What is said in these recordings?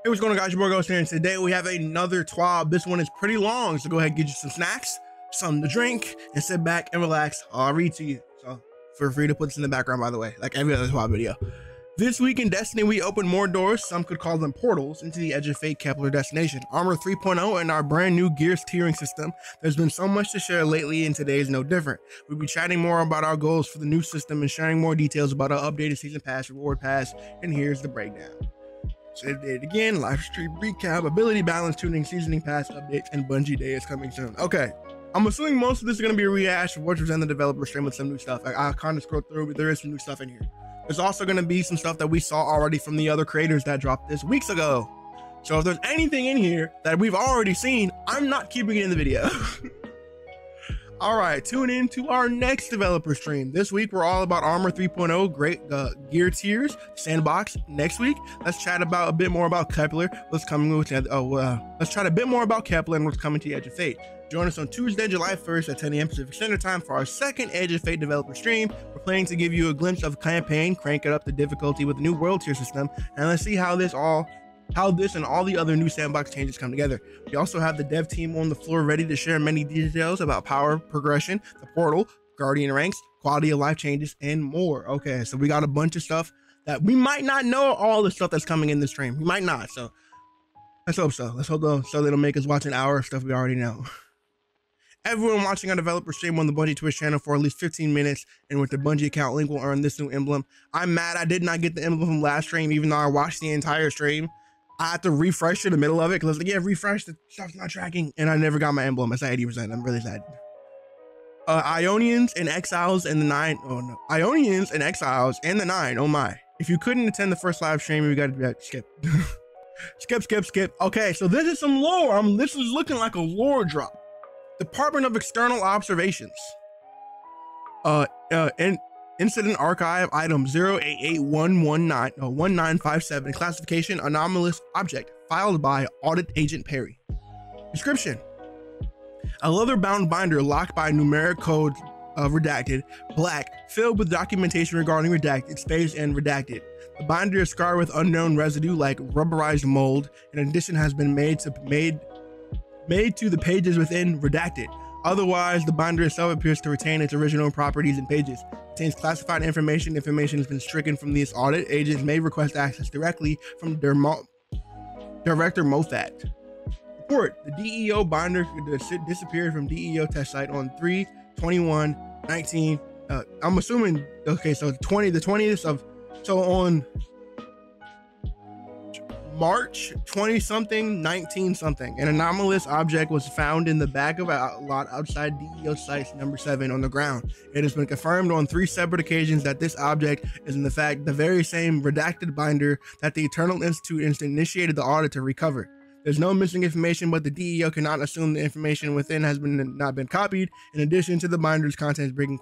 Hey, what's going on, guys? Your boy Ghost here, and today we have another TWAB. This one is pretty long, so go ahead and get you some snacks, something to drink, and sit back and relax. I'll read to you, so feel free to put this in the background, by the way, like every other TWAB video. This week in Destiny, we opened more doors, some could call them portals, into the Edge of Fate Kepler destination, Armor 3.0, and our brand new Gears tiering system. There's been so much to share lately, and today is no different. We'll be chatting more about our goals for the new system and sharing more details about our updated Season Pass, Reward Pass, and here's the breakdown. Save date again, live stream recap, ability balance tuning, seasoning pass updates, and Bungie Day is coming soon. Okay, I'm assuming most of this is going to be a rehash of what was in the developer stream with some new stuff. I kind of scrolled through, but there is some new stuff in here. There's also going to be some stuff that we saw already from the other creators that dropped this weeks ago. So if there's anything in here that we've already seen, I'm not keeping it in the video. All right, tune in to our next developer stream. This week, we're all about Armor 3.0, great gear tiers, sandbox. Next week, let's chat about a bit more about Kepler. Let's chat a bit more about Kepler and what's coming to the Edge of Fate. Join us on Tuesday, July 1st at 10 a.m. Pacific Standard Time for our second Edge of Fate developer stream. We're planning to give you a glimpse of the campaign, crank it up the difficulty with the new world tier system, and let's see how this and all the other new sandbox changes come together. We also have the dev team on the floor ready to share many details about power progression, the portal, guardian ranks, quality of life changes, and more. Okay, so we got a bunch of stuff that we might not know all the stuff that's coming in the stream. We might not, so let's hope so. Let's hope so they don't make us watch an hour of stuff we already know. Everyone watching our developer stream on the Bungie Twitch channel for at least 15 minutes and with the Bungie account link will earn this new emblem. I'm mad I did not get the emblem from last stream, even though I watched the entire stream. I had to refresh in the middle of it because I was like, yeah, refresh, the stuff's not tracking. And I never got my emblem. It's at 80%. I'm really sad. Ionians and Exiles and the 9. Oh no. Ionians and Exiles and the 9. Oh my. If you couldn't attend the first live stream, we got to skip. skip. Okay, so this is some lore. This is looking like a lore drop. Department of External Observations. Incident Archive Item 088-119 Classification Anomalous Object. Filed by Audit Agent Perry. Description. A leather-bound binder locked by numeric code redacted, black, filled with documentation regarding redacted, space, and redacted. The binder is scarred with unknown residue like rubberized mold. An addition has been made to the pages within redacted. Otherwise, the binder itself appears to retain its original properties and pages. Contains classified information. Information has been stricken from this audit. Agents may request access directly from Director Moffat. Report: the DEO binder disappeared from DEO test site on 3/21/19. I'm assuming, okay, so the 20th of, so on March 20-something, 19-something, an anomalous object was found in the back of a lot outside DEO site number 7 on the ground. It has been confirmed on 3 separate occasions that this object is in fact the very same redacted binder that the Eternal Institute initiated the audit to recover. There's no missing information, but the DEO cannot assume the information within has not been copied. In addition to the binder's contents brings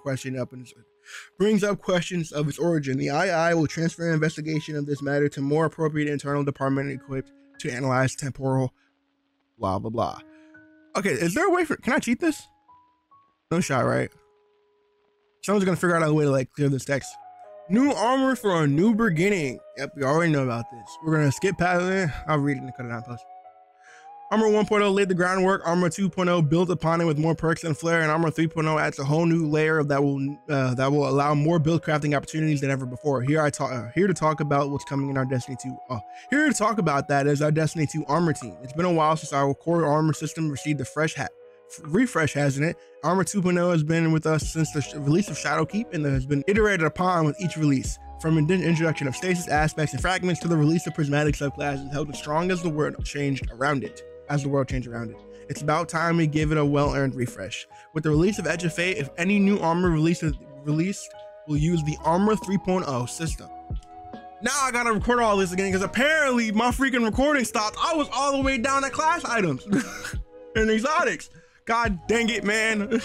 up questions of its origin. The II will transfer investigation of this matter to more appropriate internal department equipped to analyze temporal blah blah blah. Okay, is there a way can I cheat this? No shot, right? Someone's gonna figure out a way to like clear this text. New armor for a new beginning. Yep, we already know about this. We're gonna skip past it. I'll read it and cut it out post. Armor 1.0 laid the groundwork. Armor 2.0 built upon it with more perks and flair, and Armor 3.0 adds a whole new layer that will allow more build crafting opportunities than ever before. Here to talk about what's coming in our Destiny 2. Here to talk about that is our Destiny 2 armor team. It's been a while since our core armor system received a refresh, hasn't it? Armor 2.0 has been with us since the release of Shadowkeep and has been iterated upon with each release. From the introduction of stasis aspects and fragments to the release of prismatic subclasses, held as strong as the world changed around it. It's about time we give it a well-earned refresh. With the release of Edge of Fate, if any new armor released will use the Armor 3.0 system. Now I gotta record all this again because apparently my freaking recording stopped. I was all the way down at class items and exotics. God dang it, man.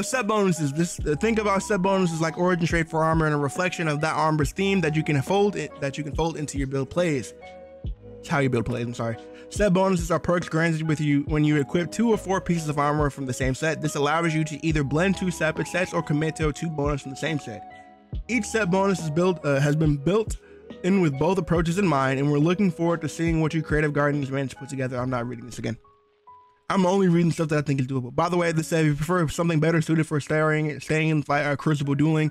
Set bonuses. Think about set bonuses like origin trait for armor and a reflection of that armor's theme that you can fold into your build plays. It's how you build plays, I'm sorry. Set bonuses are perks granted with you when you equip 2 or 4 pieces of armor from the same set. This allows you to either blend 2 separate sets or commit to 2 bonus from the same set. Each set bonus is has been built in with both approaches in mind, and we're looking forward to seeing what you creative guardians managed to put together. I'm not reading this again. I'm only reading stuff that I think is doable. By the way, this said if you prefer something better suited for staying in fight, crucible dueling.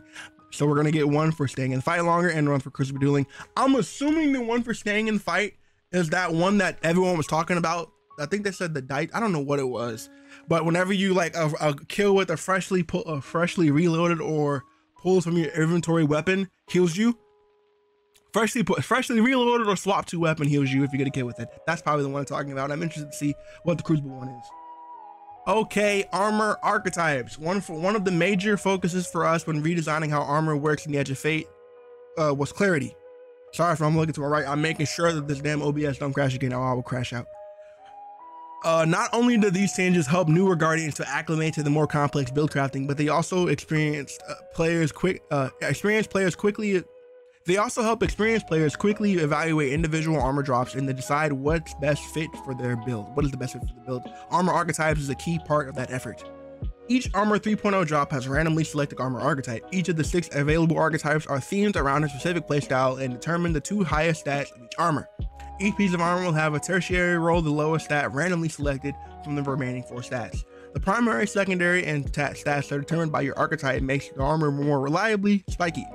So we're gonna get one for staying in fight longer and one for crucible dueling. I'm assuming the one for staying in fight is that one that everyone was talking about. I think they said the dice. I don't know what it was, but whenever you like a kill with a freshly reloaded or pulls from your inventory weapon heals you. Freshly reloaded or swap to weapon heals you if you get a kill with it. That's probably the one I'm talking about. I'm interested to see what the crucible one is. Okay, armor archetypes. One of the major focuses for us when redesigning how armor works in the Edge of Fate was clarity. Sorry if I'm looking to my right. I'm making sure that this damn OBS don't crash again, or I will crash out. Not only do these changes help newer guardians to acclimate to the more complex build crafting, but they also help experienced players quickly evaluate individual armor drops and to decide what's best fit for their build. What is the best fit for the build? Armor archetypes is a key part of that effort. Each Armor 3.0 drop has randomly selected armor archetype. Each of the 6 available archetypes are themed around a specific playstyle and determine the 2 highest stats of each armor. Each piece of armor will have a tertiary roll, the lowest stat randomly selected from the remaining 4 stats. The primary, secondary, and stats are determined by your archetype makes your armor more reliably spiky.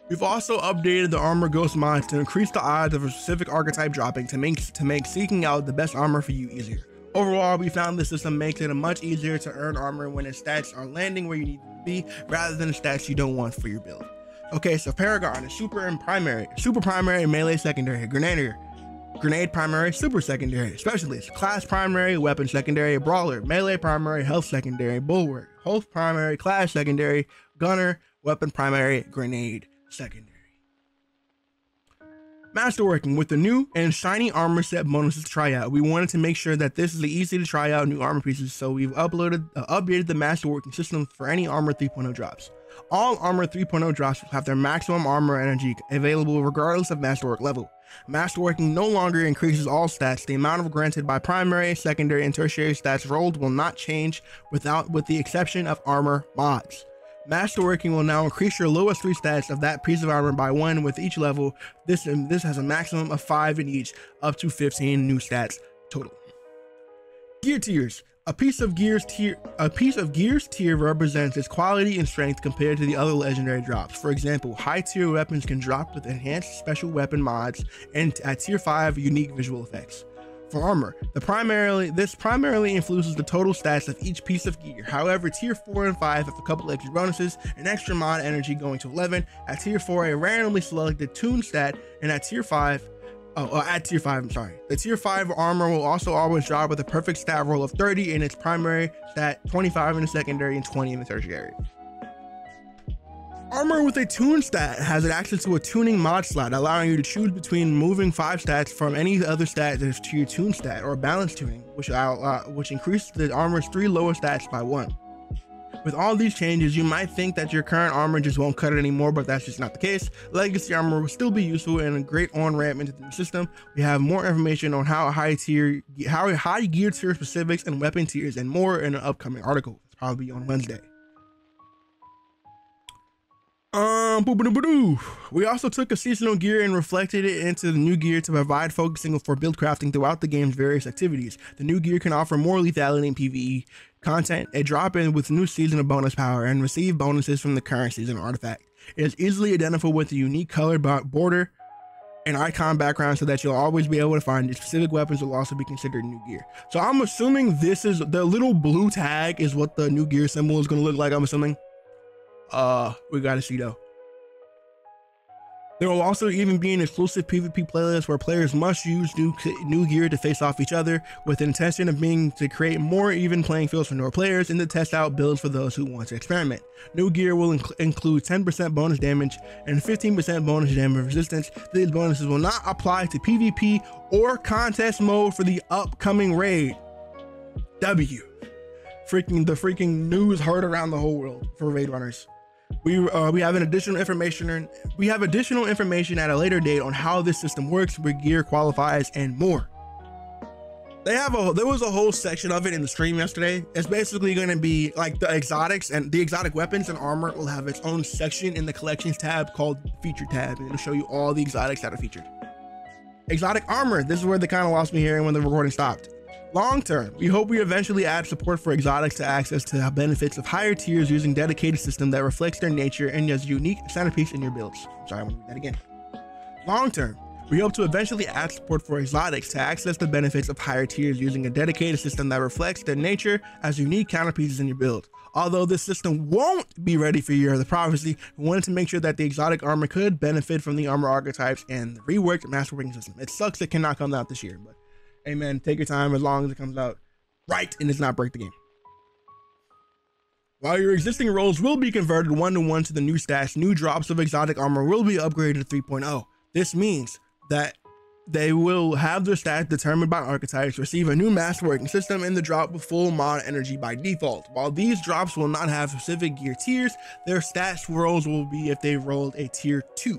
We've also updated the armor ghost mods to increase the odds of a specific archetype dropping to make seeking out the best armor for you easier. Overall, we found this system makes it much easier to earn armor when its stats are landing where you need to be, rather than the stats you don't want for your build. Okay, so Paragon is super primary, melee secondary, grenade primary, super secondary, specialist, class primary, weapon secondary, brawler, melee primary, health secondary, bulwark, health primary, class secondary, gunner, weapon primary, grenade secondary. Masterworking. With the new and shiny armor set bonuses to try out, we wanted to make sure that this is easy to try out new armor pieces, so we've updated the Masterworking system for any Armor 3.0 drops. All Armor 3.0 drops will have their maximum armor energy available regardless of Masterwork level. Masterworking no longer increases all stats. The amount of granted by primary, secondary, and tertiary stats rolled will not change with the exception of armor mods. Masterworking will now increase your lowest 3 stats of that piece of armor by 1 with each level. This has a maximum of 5 in each, up to 15 new stats total. Gear tiers. A piece of gear's tier represents its quality and strength compared to the other legendary drops. For example, high tier weapons can drop with enhanced special weapon mods and at tier 5 unique visual effects. For armor, this primarily influences the total stats of each piece of gear. However, tier 4 and 5 have a couple extra bonuses, an extra mod energy going to 11, at tier 4 a randomly selected tune stat, and at tier 5, the tier 5 armor will also always drop with a perfect stat roll of 30 in its primary stat, 25 in the secondary, and 20 in the tertiary. Armor with a tune stat has access to a tuning mod slot, allowing you to choose between moving 5 stats from any other stat to your tune stat, or balance tuning, which increases the armor's 3 lower stats by 1. With all these changes, you might think that your current armor just won't cut it anymore, but that's just not the case. Legacy armor will still be useful and a great on-ramp into the system. We have more information on how high gear tier specifics and weapon tiers and more in an upcoming article. It's probably on Wednesday. We also took a seasonal gear and reflected it into the new gear to provide focusing for build crafting throughout the game's various activities. The new gear can offer more lethality in PvE content, a drop in with new seasonal bonus power, and receive bonuses from the current season artifact. It is easily identifiable with a unique color border and icon background so that you'll always be able to find it. Specific weapons will also be considered new gear. So I'm assuming this is the little blue tag is what the new gear symbol is going to look like. I'm assuming. We gotta see though. There will also even be an exclusive PvP playlist where players must use new gear to face off each other, with the intention of being to create more even playing fields for newer players and to test out builds for those who want to experiment. New gear will include 10% bonus damage and 15% bonus damage resistance. These bonuses will not apply to PvP or contest mode for the upcoming raid. The freaking news heard around the whole world for raid runners. We have additional information at a later date on how this system works, where gear qualifies, and more. there was a whole section of it in the stream yesterday. It's basically going to be like the exotics, and the exotic weapons and armor will have its own section in the collections tab called feature tab, and it'll show you all the exotics that are featured. Exotic armor, this is where they kind of lost me here and when the recording stopped. Long term, we hope we eventually add support for exotics to access to benefits of higher tiers using dedicated system that reflects their nature and has unique centerpiece in your builds. I'm sorry, I'm gonna read that again. Long term, we hope to eventually add support for exotics to access the benefits of higher tiers using a dedicated system that reflects their nature as unique counterpieces in your build. Although this system won't be ready for Year of the Prophecy, we wanted to make sure that the exotic armor could benefit from the armor archetypes and the reworked Masterwork system. It sucks it cannot come out this year, but hey man, take your time as long as it comes out right and does not break the game. While your existing roles will be converted 1-to-1 to the new stats, new drops of exotic armor will be upgraded to 3.0. This means that they will have their stats determined by archetypes, receive a new masterworking system, and the drop with full mod energy by default. While these drops will not have specific gear tiers, their stats rolls will be if they rolled a tier 2.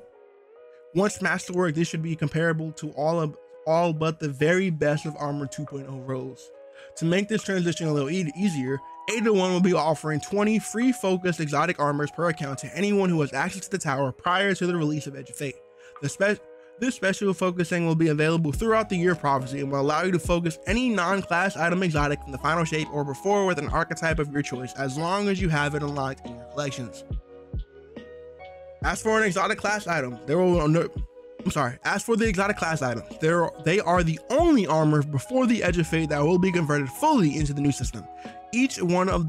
Once masterwork, this should be comparable to all but the very best of Armor 2.0 rolls. To make this transition a little easier, 8-to-1 will be offering 20 free focused exotic armors per account to anyone who has access to the tower prior to the release of Edge of Fate. This special focusing will be available throughout the Year of Prophecy and will allow you to focus any non-class item exotic from the final shape or before with an archetype of your choice, as long as you have it unlocked in your collections. As for the exotic class items, they are the only armor before the Edge of Fate that will be converted fully into the new system. Each one will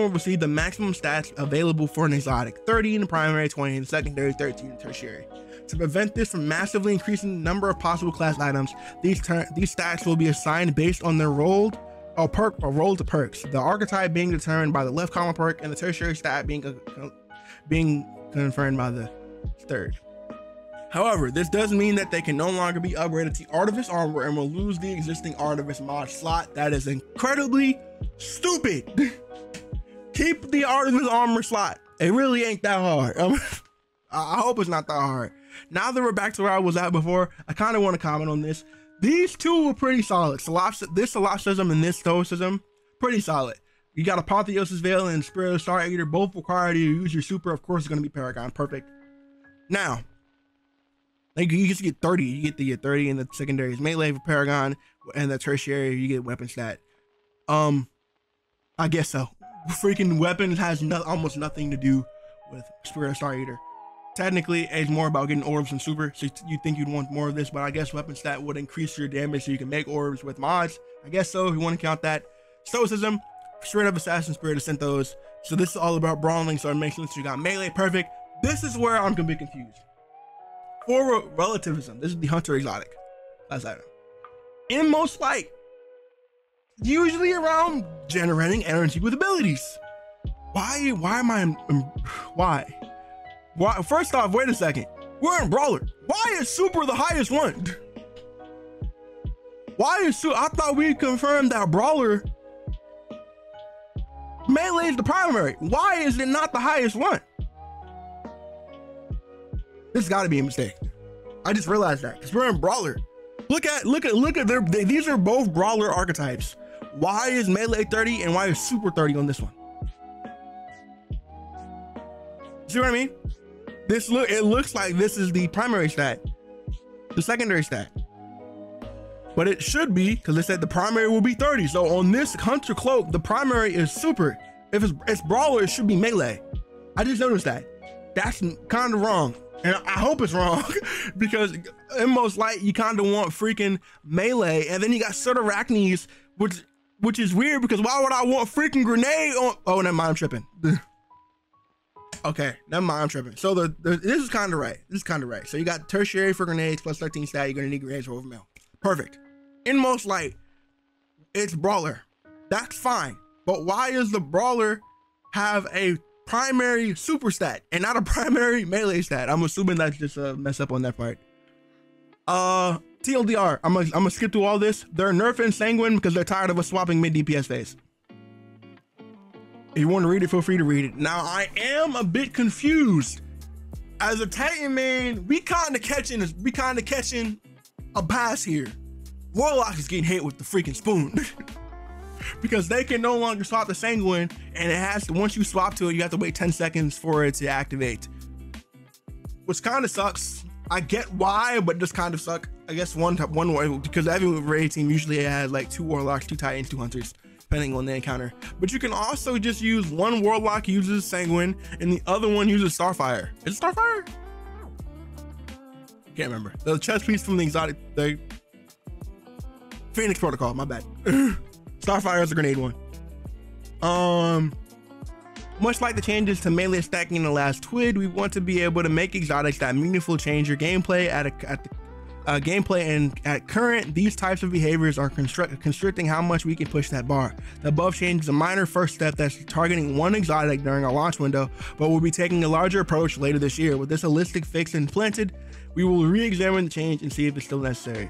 receive the maximum stats available for an exotic, 30 in the primary, 20 in the secondary, 13 in the tertiary. To prevent this from massively increasing the number of possible class items, these stats will be assigned based on their rolled to perks, the archetype being determined by the left common perk and the tertiary stat being confirmed by the third. However, this does mean that they can no longer be upgraded to Artifice armor and will lose the existing Artifice mod slot. That is incredibly stupid. Keep the Artifice armor slot. It really ain't that hard. I hope it's not that hard. Now that we're back to where I was at before, I kind of want to comment on this. These two were pretty solid. This Solipsism and this Stoicism, pretty solid. You got Apotheosis Veil and Spirit of Star Eater, both require you to use your super. Of course, it's going to be Paragon. Perfect. Now, like you just get 30. You get the 30 in the secondary is melee for Paragon, and the tertiary you get weapon stat. I guess so. Freaking weapons has almost nothing to do with Spirit of Star Eater. Technically, it's more about getting orbs and super, so you think you'd want more of this, but I guess weapon stat would increase your damage so you can make orbs with mods. I guess so, if you want to count that. Stoicism, Spirit of Assassin, Spirit of Synthos. So this is all about brawling, so it makes sense you got melee. Perfect. This is where I'm gonna be confused. For relativism, this is the Hunter exotic class item. In most light, usually around generating energy with abilities. Why? First off, wait a second. We're in Brawler. Why is Super the highest one? Why is Super? I thought we confirmed that Brawler melee is the primary. Why is it not the highest one? This has got to be a mistake. I just realized that because we're in Brawler. Look at these are both Brawler archetypes. Why is melee 30 and why is Super 30 on this one? See what I mean? It looks like this is the primary stat, the secondary stat, but it should be because it said the primary will be 30. So on this Hunter cloak, the primary is Super. If it's Brawler, it should be melee. I just noticed that. That's kind of wrong, and I hope it's wrong because in most light you kind of want freaking melee, and then you got Sotarachnes, which is weird because why would I want freaking grenade on? Oh, never mind, I'm tripping. Okay, never mind, I'm tripping. So this is kind of right. This is kind of right. So you got tertiary for grenades plus 13 stat. You're gonna need grenades for overmail. Perfect. In most light, it's Brawler. That's fine. But why does the Brawler have a primary super stat and not a primary melee stat? I'm assuming that's just a mess up on that part. TLDR, I'm gonna skip through all this. They're nerfing Sanguine because they're tired of us swapping mid DPS phase. If you want to read it, feel free to read it. Now, I am a bit confused. As a Titan main, we kind of catching a pass here. Warlock is getting hit with the freaking spoon. Because they can no longer swap the Sanguine, and it has to, once you swap to it, you have to wait 10 seconds for it to activate. Which kind of sucks. I get why, but it just kind of suck. I guess one way, because every raid team usually has like 2 Warlocks, 2 Titans, 2 Hunters, depending on the encounter. But you can also just use one Warlock uses Sanguine, and the other one uses Starfire. Is it Starfire? Can't remember. The chest piece from the exotic, the Phoenix Protocol, my bad. Starfire is a grenade one. Much like the changes to melee stacking in the last TWID, we want to be able to make exotics that meaningful change your gameplay at current. These types of behaviors are constricting how much we can push that bar. The above change is a minor first step that's targeting one exotic during our launch window, but we'll be taking a larger approach later this year. With this holistic fix implemented, we will re-examine the change and see if it's still necessary.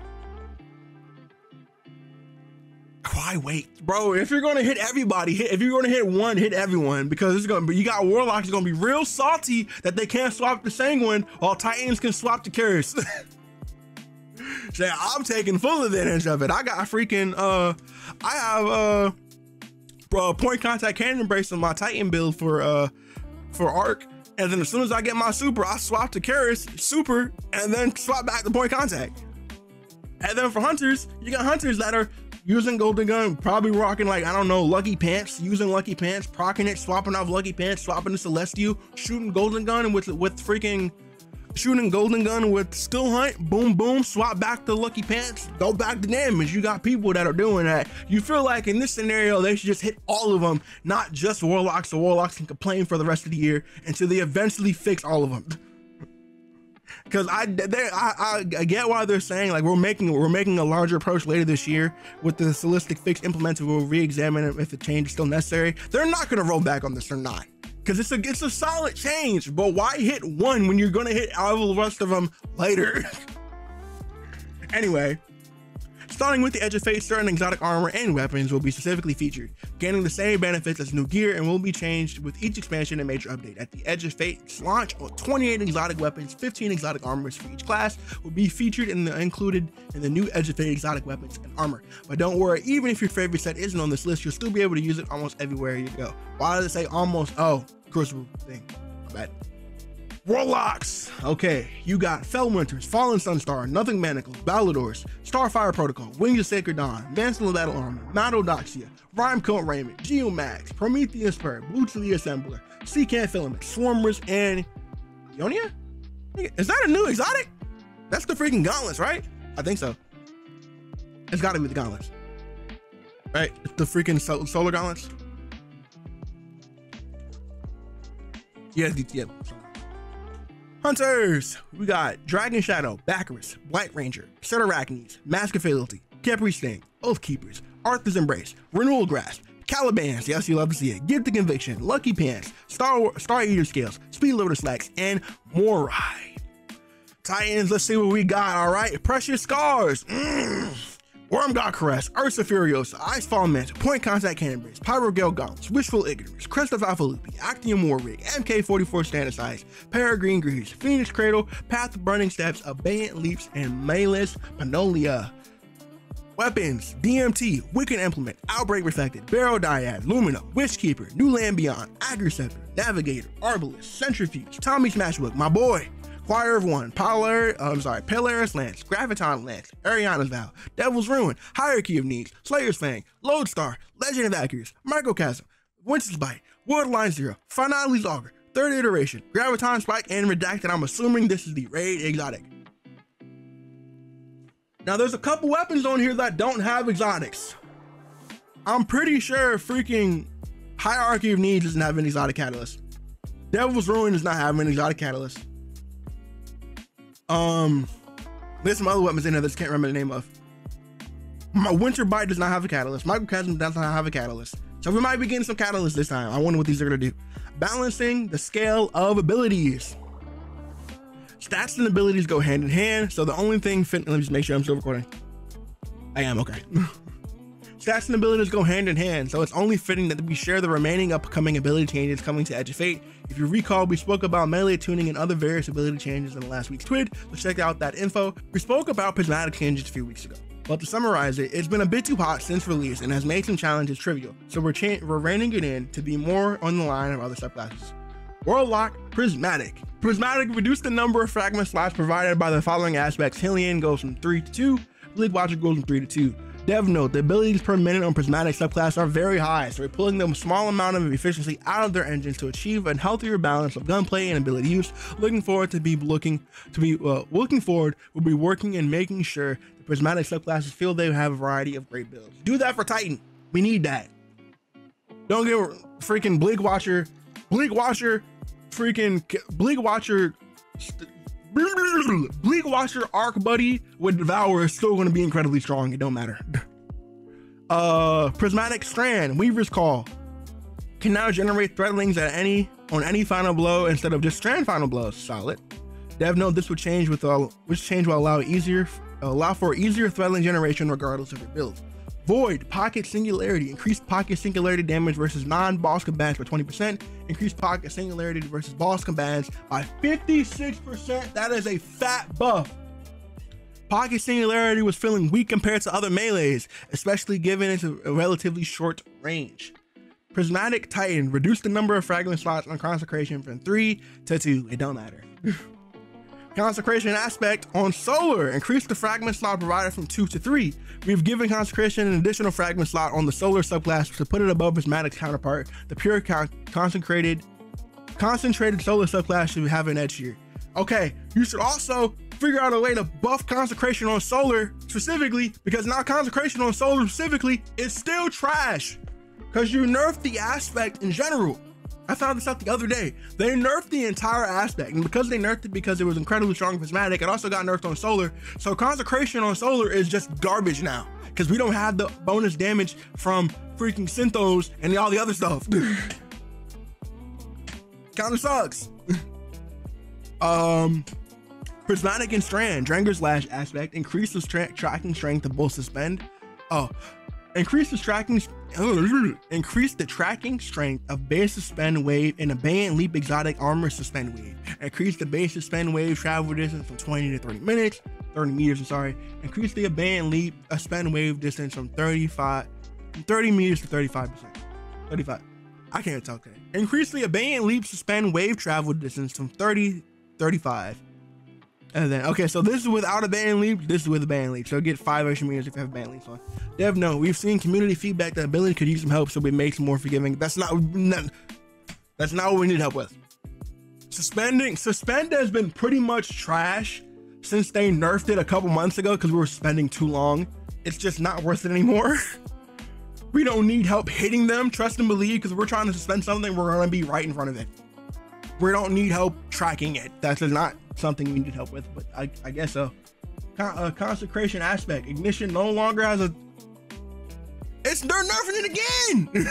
Why wait, bro? If you're gonna hit everybody, if you're gonna hit one, hit everyone, because it's gonna be, you got Warlocks is gonna be real salty that they can't swap the Sanguine while Titans can swap the Curious. So I'm taking full advantage of it. I got freaking I have point contact cannon brace on my Titan build for Arc, and then as soon as I get my super, I swap to Curious super and then swap back to point contact. And then for Hunters, you got Hunters that are using Golden Gun, probably rocking like, I don't know, Lucky Pants, using Lucky Pants, proccing it, swapping off Lucky Pants, swapping to Celestial, shooting Golden Gun with freaking, shooting Golden Gun with Skill Hunt, boom, boom, swap back to Lucky Pants, go back to damage. You got people that are doing that. You feel like in this scenario, they should just hit all of them, not just Warlocks, so Warlocks can complain for the rest of the year until they eventually fix all of them. Because I get why they're saying like we're making a larger approach later this year with the holistic fix implemented. We'll re-examine it if the change is still necessary. They're not gonna roll back on this. They're not, because it's a solid change. But why hit one when you're gonna hit all the rest of them later? Anyway, starting with the Edge of Fate, certain exotic armor and weapons will be specifically featured, gaining the same benefits as new gear, and will be changed with each expansion and major update. At the Edge of Fate's launch, 28 exotic weapons, 15 exotic armors for each class will be featured and included in the new Edge of Fate exotic weapons and armor. But don't worry, even if your favorite set isn't on this list, you'll still be able to use it almost everywhere you go. Why does it say almost? Oh, Crucible thing. My bad. Warlocks. Okay, you got Felwinters, Fallen Sunstar, Nothing Manacles, Balladors, Starfire Protocol, Wings of Sacred Dawn, Mantle of Battle Armor, Maldodoxia, Rhymecoat Raiment, Geomax, Prometheus Spur, Boots of the Assembler, Seacan Filament, Swarmers, and Ionia? Is that a new exotic? That's the freaking gauntlets, right? I think so. It's gotta be the gauntlets. Right? It's the freaking solar gauntlets. Yeah, yeah. Hunters, we got Dragon Shadow, Baccarus, Blight Ranger, Ceterarachnes, Mask of Fidelity, Capri Sting, Oathkeepers, Arthur's Embrace, Renewal Grasp, Calibans, yes, you love to see it, Gift of Conviction, Lucky Pants, Star Eater Scales, Speed Loader Slacks, and Morai. Titans, let's see what we got, all right? Precious Scars, Wormgod Caress, Ursa Furiosa, Icefall Manta, Point Contact Cannon Brace, Pyrogale Gauntlets, Wishful Ignorance, Crest of Alpha Lupi, Actium War Rig, MK44 Standard Size, Peregrine Grease, Phoenix Cradle, Path of Burning Steps, Abeyant Leaps, and Malus Panolia. Weapons, DMT, Wicked Implement, Outbreak Reflected, Barrow Dyad, Lumina, Witchkeeper, New Land Beyond, Agriceptor, Navigator, Arbalist, Centrifuge, Tommy Smashbook, my boy, Choir of One, Polaris Lance, Graviton Lance, Ariana's Vow, Devil's Ruin, Hierarchy of Needs, Slayer's Fang, Lodestar, Legend of Accuracy, Microchasm, Winter's Bite, Woodline Zero, Finale's Augur, Third Iteration, Graviton Spike, and Redacted. I'm assuming this is the raid exotic. Now there's a couple weapons on here that don't have exotics. I'm pretty sure freaking Hierarchy of Needs doesn't have an exotic catalyst. Devil's Ruin does not have an exotic catalyst. There's some other weapons in there that I can't remember the name of. My Winter Bite does not have a catalyst. Microchasm does not have a catalyst. So we might be getting some catalysts this time. I wonder what these are gonna do. Balancing the scale of abilities. Stats and abilities go hand in hand. So the only thing let me just make sure I'm still recording. I am, okay. Stats and abilities go hand in hand, so it's only fitting that we share the remaining upcoming ability changes coming to Edge of Fate. If you recall, we spoke about melee tuning and other various ability changes in the last week's TWID, so check out that info. We spoke about prismatic changes a few weeks ago. But to summarize it, it's been a bit too hot since release and has made some challenges trivial, so we're reining it in to be more on the line of other subclasses. Warlock Prismatic. Prismatic reduced the number of fragment slots provided by the following aspects. Hylian goes from 3 to 2, Bleak Watcher goes from 3 to 2. Dev note, the abilities per minute on Prismatic subclass are very high, so we're pulling them a small amount of efficiency out of their engines to achieve a healthier balance of gunplay and ability use. Looking forward will be working and making sure the Prismatic subclasses feel they have a variety of great builds. Do that for Titan. We need that. Don't get freaking Bleak Watcher, Bleak Watcher Arc Buddy with Devour is still going to be incredibly strong. It don't matter. Prismatic Strand, Weaver's Call, can now generate threadlings on any final blow instead of just strand final blows. Solid. Dev note, this would change will allow for easier threadling generation regardless of your build. Void Pocket Singularity, increased pocket singularity damage versus non-boss combatants by 20%, increased pocket singularity versus boss combatants by 56%. That is a fat buff. Pocket singularity was feeling weak compared to other melees, especially given its relatively short range. Prismatic Titan reduced the number of fragment slots on Consecration from 3 to 2. It don't matter. Consecration aspect on Solar increased the fragment slot provided from 2 to 3. We've given Consecration an additional fragment slot on the Solar subclass to put it above Prismatic's counterpart. The pure concentrated Solar subclass should have an edge here. Okay, you should also figure out a way to buff Consecration on Solar specifically, because now Consecration on Solar specifically is still trash because you nerfed the aspect in general. I found this out the other day. They nerfed the entire aspect, and because they nerfed it because it was incredibly strong Prismatic, it also got nerfed on Solar. So Consecration on Solar is just garbage now because we don't have the bonus damage from freaking Synthos and all the other stuff. Kinda sucks. Prismatic and Strand, Dranger's Lash aspect, increase the tracking strength of both suspend. Increase the tracking strength of base suspend wave and Abandoned Leap exotic armor suspend wave. Increase the base suspend wave travel distance from 20 to 30 meters. Increase the Abandoned Leap suspend wave distance from 30 meters to 35%. 35. I can't talk today. Increase the Abandoned Leap suspend wave travel distance from 30 to 35. And then, okay, so this is without Abandoned Leap, this is with Abandoned Leap. So get 5 extra meters if you have Abandoned Leaps on. Dev note, we've seen community feedback that ability could use some help, so we make some more forgiving. That's not what we need help with. Suspend has been pretty much trash since they nerfed it a couple months ago because we were spending too long. It's just not worth it anymore. We don't need help hitting them, trust and believe, because we're trying to suspend something, we're gonna be right in front of it. We don't need help tracking it. That's not something we need help with, but I guess so. Consecration aspect, Ignition no longer has a... they're nerfing it again!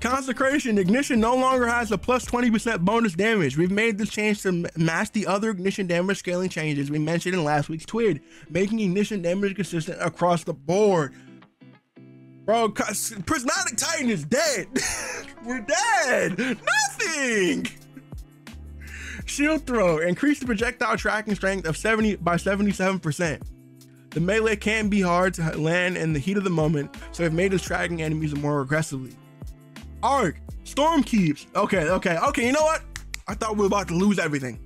Consecration, Ignition no longer has a plus 20% bonus damage. We've made this change to match the other Ignition damage scaling changes we mentioned in last week's TWID, making Ignition damage consistent across the board. Bro, Prismatic Titan is dead. We're dead. Nothing. Shield Throw, increase the projectile tracking strength of 77%. The melee can be hard to land in the heat of the moment, so we've made us tracking enemies more aggressively. Arc, Storm Keeps. Okay, you know what? I thought we were about to lose everything.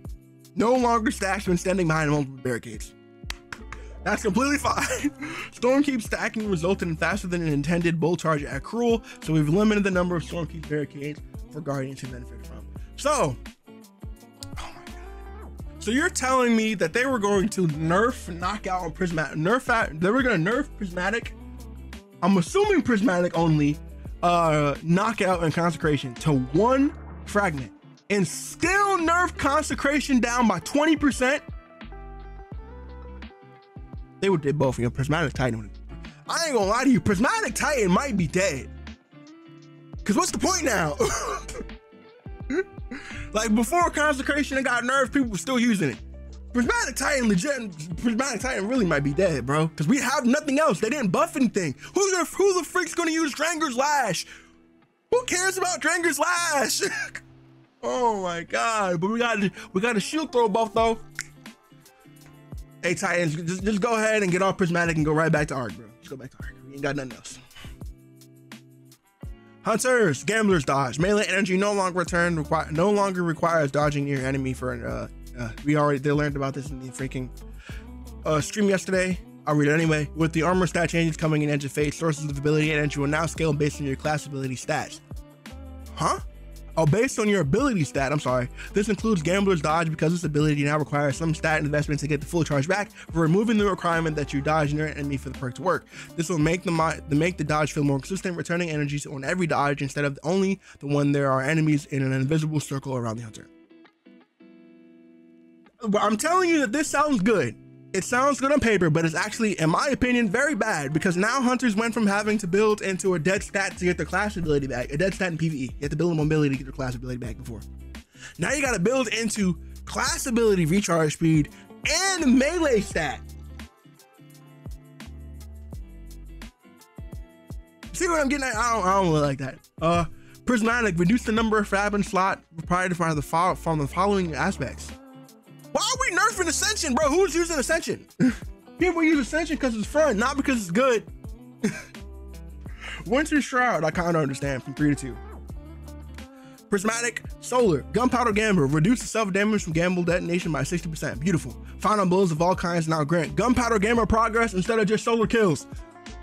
No longer stacks when standing behind multiple barricades. That's completely fine. Storm Keep stacking resulted in faster than intended bull charge at Cruel, so we've limited the number of Storm Keep barricades for Guardians to benefit from. So, oh my god. So you're telling me that they were going to nerf Knockout on Prismatic, they were going to nerf Prismatic, I'm assuming Prismatic only, Knockout and Consecration to 1 fragment, and still nerf Consecration down by 20%? They did both, you know, Prismatic Titan. I ain't gonna lie to you, Prismatic Titan might be dead. Cause what's the point now? Like before Consecration got nerfed, people were still using it. Prismatic Titan really might be dead, bro. Cause we have nothing else. They didn't buff anything. Who the freak's gonna use Dranger's Lash? Who cares about Dranger's Lash? Oh my god, but we got a Shield Throw buff though. Hey Titans, just go ahead and get off Prismatic and go right back to Arc, bro. Just go back to Arc. We ain't got nothing else. Hunters, Gambler's Dodge. Melee energy no longer requires dodging near enemy for they learned about this in the freaking stream yesterday. I'll read it anyway. With the armor stat changes coming in Edge of Fate, sources of ability and energy will now scale based on your class ability stats. Huh? Oh, based on your ability stat, I'm sorry. This includes Gambler's Dodge because this ability now requires some stat investment to get the full charge back, for removing the requirement that you dodge near an enemy for the perk to work. This will make the dodge feel more consistent, returning energies on every dodge instead of only the one there are enemies in an invisible circle around the hunter. But I'm telling you that this sounds good. It sounds good on paper, but it's actually, in my opinion, very bad, because now hunters went from having to build into a dead stat to get their class ability back, a dead stat in PvE. You have to build a mobility to get your class ability back before. Now you got to build into class ability recharge speed and melee stat. See what I'm getting at? I don't really like that. Prismatic, reduce the number of fab and slot required from the following aspects. Why are we nerfing Ascension, bro? Who's using Ascension? People use Ascension because it's fun, not because it's good. Winter Shroud, I kind of understand, from 3 to 2. Prismatic, Solar, Gunpowder Gamble, reduce the self-damage from Gamble detonation by 60%. Beautiful. Final blows of all kinds now grant Gunpowder Gamble progress instead of just solar kills.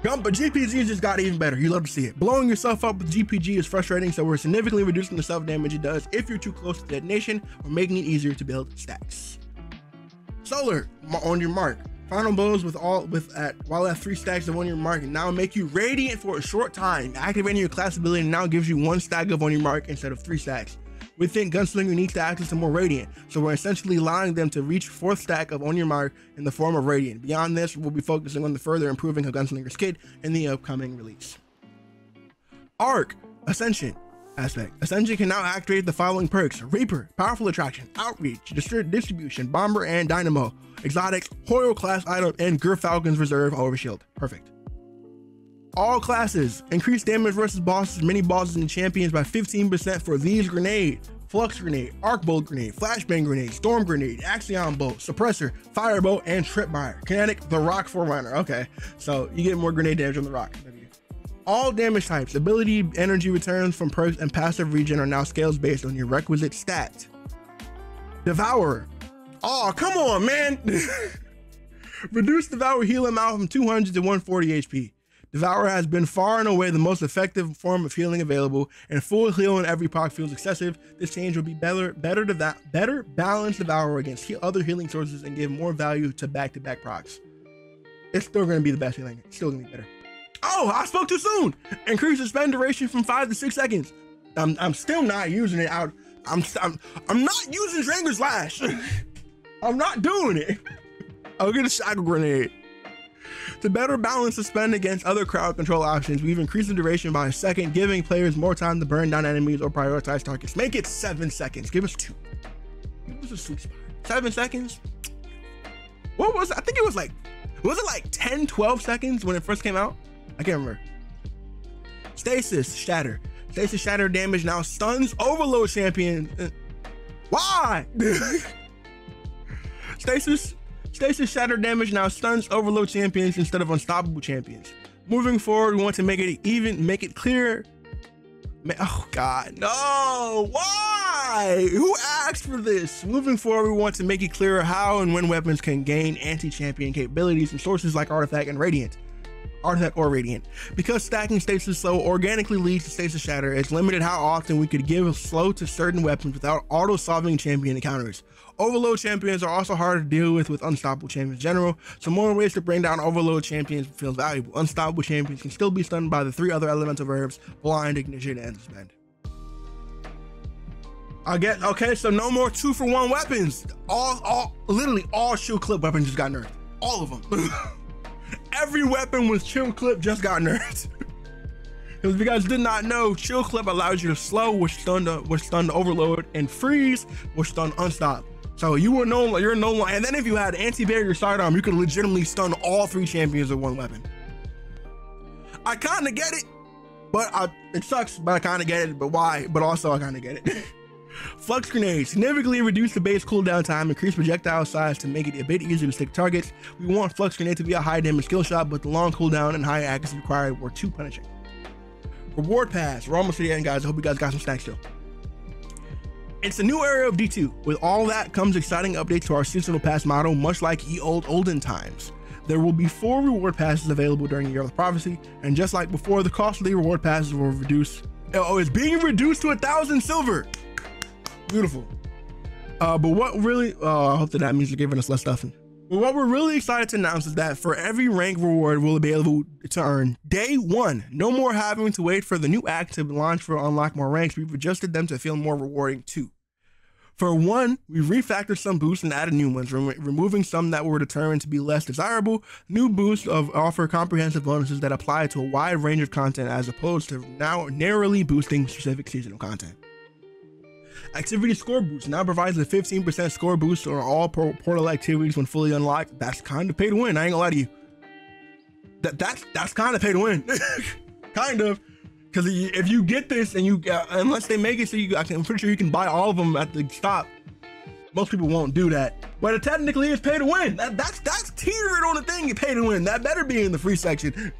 But GPG just got even better. You love to see it. Blowing yourself up with GPG is frustrating, so we're significantly reducing the self-damage it does if you're too close to detonation, or making it easier to build stacks. Solar, on your mark. Final blows while at 3 stacks of on your mark, and now make you radiant for a short time. Activating your class ability now gives you 1 stack of on your mark instead of 3 stacks. We think Gunslinger needs to access to more Radiant, so we're essentially allowing them to reach 4th stack of on your mark in the form of Radiant. Beyond this, we'll be focusing on the further improving of Gunslinger's kit in the upcoming release. Arc, Ascension aspect. Ascension can now activate the following perks: Reaper, Powerful Attraction, Outreach, Distribution, Bomber, and Dynamo. Exotic, Hoyle class item, and Gerfalcon's Reserve Overshield. Perfect. All classes, increase damage versus bosses, mini bosses, and champions by 15% for these grenade, Flux Grenade, Arc Bolt Grenade, Flashbang Grenade, Storm Grenade, Axion Bolt, Suppressor, Firebolt, and Tripwire. Kinetic, the Rock Forerunner. Okay, so you get more grenade damage on the Rock. All damage types, ability, energy returns from perks, and passive regen are now scales based on your requisite stat. Devourer. Oh, come on, man. Reduce Devour heal amount from 200 to 140 HP. Devour has been far and away the most effective form of healing available, and full heal in every proc feels excessive. This change will be better balance Devour against other healing sources and give more value to back-to-back procs. It's still going to be the best healing. It's still going to be better. Oh, I spoke too soon. Increase the spend duration from 5 to 6 seconds. I'm still not using it out. I'm not using Dranger's Lash. I'm not doing it. I'll get a Shackle Grenade. To better balance the spend against other crowd control options, we've increased the duration by 1 second, giving players more time to burn down enemies or prioritize targets. Make it 7 seconds. Give us 2. Give us a sweet spot. 7 seconds. What was it? I think it was like 10, 12 seconds when it first came out? I can't remember. Stasis Shatter. Stasis Shatter damage now stuns Overload champions. Why? Stasis Shatter damage now stuns Overload champions instead of Unstoppable champions. Moving forward, we want to make it clear. Oh God, no! Why? Who asked for this? Moving forward, we want to make it clearer how and when weapons can gain anti-champion capabilities and sources like Artifact or Radiant. Because stacking stasis slow organically leads to stasis shatter, it's limited how often we could give slow to certain weapons without auto-solving champion encounters. Overload champions are also hard to deal with unstoppable champions in general, so more ways to bring down overload champions feels valuable. Unstoppable champions can still be stunned by the 3 other elemental verbs: Blind, Ignition, and Suspend. Okay, so no more 2-for-1 weapons. Literally all shield clip weapons just got nerfed. All of them. Every weapon with chill clip just got nerfed. Because if you guys did not know, chill clip allows you to slow, which stun overload, and freeze, which stun unstop. So you're no longer, and then if you had anti-barrier sidearm, you could legitimately stun all 3 champions with 1 weapon. I kind of get it, but it sucks, but I kind of get it. But why? But also I kind of get it. Flux grenades significantly reduce the base cooldown time, increase projectile size to make it a bit easier to stick targets. We want flux grenade to be a high damage skill shot, but the long cooldown and high accuracy required were too punishing. Reward pass. We're almost to the end, guys. I hope you guys got some snacks still. It's a new era of D2. With all that comes exciting updates to our seasonal pass model, much like olden times. There will be 4 reward passes available during Year of Prophecy, and just like before, the cost of the reward passes will reduce. Oh, it's being reduced to 1,000 silver. Beautiful. But what really, I hope that means you're giving us less stuff. But what we're really excited to announce is that for every rank reward we'll be able to earn day 1, no more having to wait for the new act to launch for unlock more ranks. We've adjusted them to feel more rewarding too. For 1, we refactored some boosts and added new ones, removing some that were determined to be less desirable. New boosts offer comprehensive bonuses that apply to a wide range of content as opposed to now narrowly boosting specific seasonal content. Activity score boost now provides a 15% score boost on all portal activities when fully unlocked. That's kind of pay to win. I ain't gonna lie to you. That's kind of pay to win. Kind of. Because if you get this and you, unless they make it so I'm pretty sure you can buy all of them at the stop. Most people won't do that, but it technically is pay to win. That's tiered on the thing. You pay to win. That better be in the free section.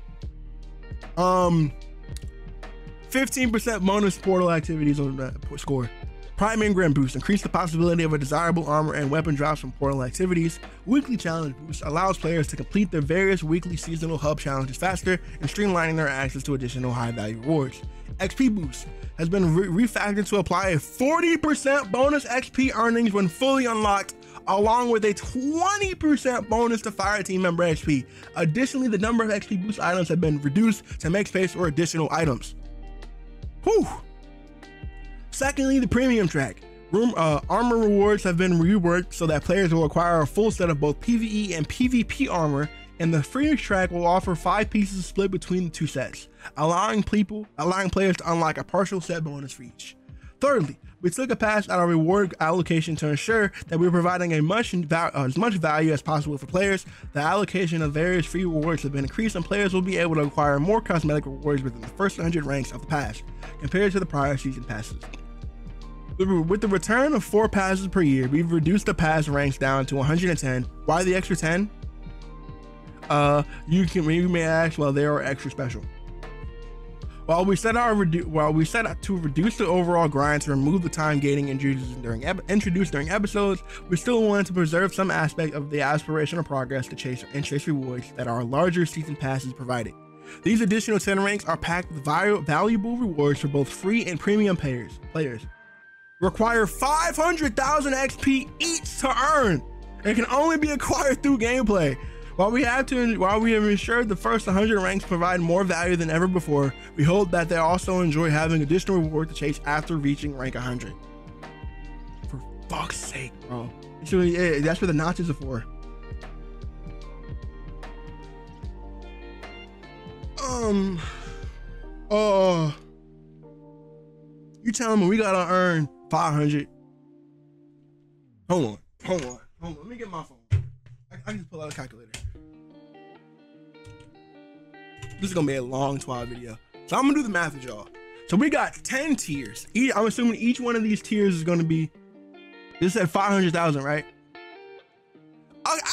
15% bonus portal activities on the score. Prime engram boost increase the possibility of a desirable armor and weapon drops from portal activities. Weekly challenge boost allows players to complete their various weekly seasonal hub challenges faster and streamlining their access to additional high value rewards. XP boost has been refactored to apply a 40% bonus XP earnings when fully unlocked, along with a 20% bonus to fire team member XP. Additionally, the number of XP boost items have been reduced to make space for additional items. Whew. Secondly, the premium track. Armor rewards have been reworked so that players will acquire a full set of both PvE and PvP armor, and the free track will offer 5 pieces split between the 2 sets, allowing players to unlock a partial set bonus for each. Thirdly, we took a pass at our reward allocation to ensure that we're providing as much value as possible for players. The allocation of various free rewards have been increased, and players will be able to acquire more cosmetic rewards within the first 100 ranks of the pass, compared to the prior season passes. With the return of 4 passes per year, we've reduced the pass ranks down to 110. Why the extra 10? You may ask, well, they are extra special. While we set out to reduce the overall grind to remove the time gating introduced during episodes, we still wanted to preserve some aspect of the aspirational progress to chase rewards that our larger season passes provided. These additional 10 ranks are packed with valuable rewards for both free and premium players. Require 500,000 XP each to earn, and can only be acquired through gameplay. While we have ensured the first 100 ranks provide more value than ever before, we hope that they also enjoy having additional reward to chase after reaching rank 100. For fuck's sake, bro. That's what the notches are for. You telling me we gotta earn 500? Hold on. Let me get my phone. I can just pull out a calculator. This is gonna be a long 12 video, so I'm gonna do the math with y'all. So we got 10 tiers. I'm assuming each one of these tiers is gonna be. This said 500,000, right?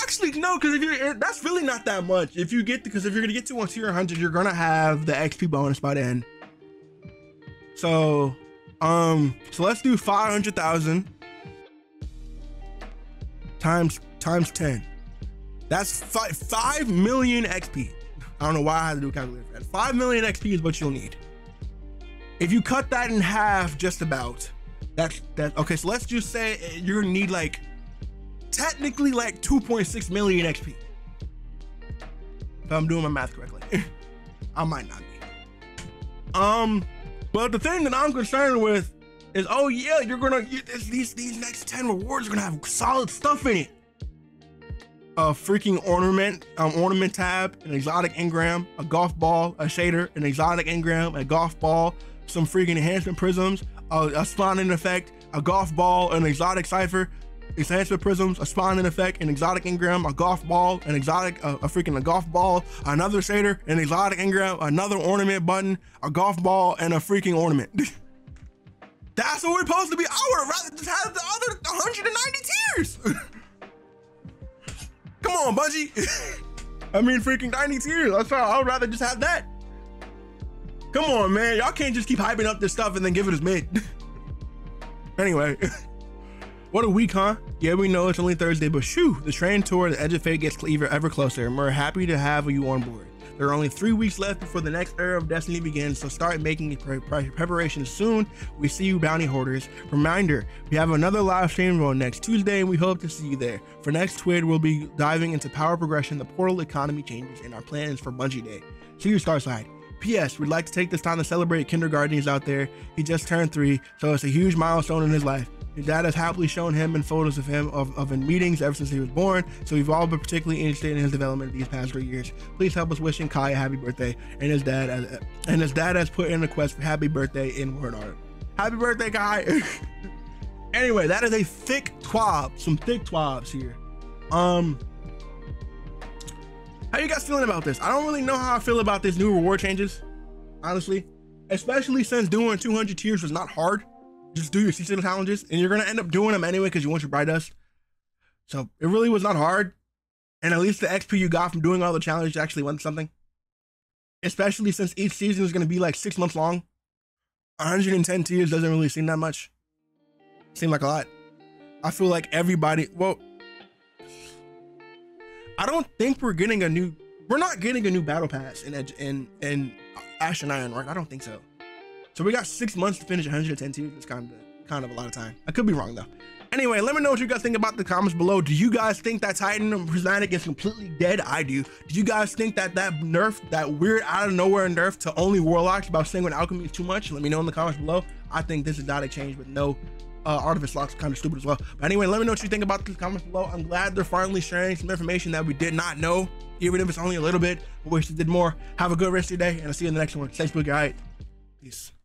Actually, no, because that's really not that much. If you're gonna get to 1 tier 100, you're gonna have the XP bonus by the end. So let's do 500,000 times 10. That's 5 million XP. I don't know why I had to do a calculator for that. 5 million XP is what you'll need. If you cut that in half, just about, that's okay. So let's just say you're gonna need technically 2.6 million XP. If I'm doing my math correctly. I might not be. But the thing that I'm concerned with is, oh yeah, these next 10 rewards are gonna have solid stuff in it. A freaking ornament tab, an exotic engram, a golf ball, a shader, an exotic engram, a golf ball, some freaking enhancement prisms, a spawning effect, a golf ball, an exotic cipher, enhancement prisms, a spawning effect, an exotic engram, a golf ball, an exotic, a golf ball, another shader, an exotic engram, another ornament button, a golf ball, and a freaking ornament. That's what we're supposed to be. I would rather just have the other 190 tiers. Come on, Bungie. I mean, freaking 90 tiers. That's why I would rather just have that. Come on, man. Y'all can't just keep hyping up this stuff and then give it as mid. Anyway, what a week, huh? Yeah, we know it's only Thursday, but shoo, the train toward the edge of fate gets ever closer, and we're happy to have you on board. There are only 3 weeks left before the next era of Destiny begins, so start making preparations soon. We see you, bounty holders. Reminder, we have another live stream on next Tuesday, and we hope to see you there. For next TWID, we'll be diving into power progression, the portal economy changes, and our plans for Bungie Day. See you, Starside. P.S. We'd like to take this time to celebrate kindergartens out there. He just turned 3, so it's a huge milestone in his life. His dad has happily shown him in photos of him in meetings ever since he was born, so we've all been particularly interested in his development these past 3 years. Please help us wishing Kai a happy birthday, and his dad has put in a request for happy birthday in word art. Happy birthday, Kai! Anyway, that is a thick twab, some thick twabs here. How you guys feeling about this? I don't really know how I feel about this new reward changes, honestly, especially since doing 200 tiers was not hard. Just do your seasonal challenges, and you're gonna end up doing them anyway because you want your bright dust. So it really was not hard, and at least the XP you got from doing all the challenges actually went something. Especially since each season is gonna be like 6 months long. 110 tiers doesn't really seem that much. Seem like a lot. I feel like everybody. Well, I don't think we're getting a new. We're not getting a new battle pass in Ash and Iron, right? I don't think so. So we got 6 months to finish 110 tiers. It's kind of a lot of time. I could be wrong though. Anyway, let me know what you guys think about the comments below. Do you guys think that Titan and Prismatic is completely dead? I do. Do you guys think that nerf, that weird out of nowhere nerf to only Warlocks about Sanguine Alchemy is too much? Let me know in the comments below. I think this exotic change with no Artifice locks kind of stupid as well. But anyway, let me know what you think about the comments below. I'm glad they're finally sharing some information that we did not know, even if it's only a little bit. I wish they did more. Have a good rest of your day, and I'll see you in the next one. Stay spooky, all right? Peace.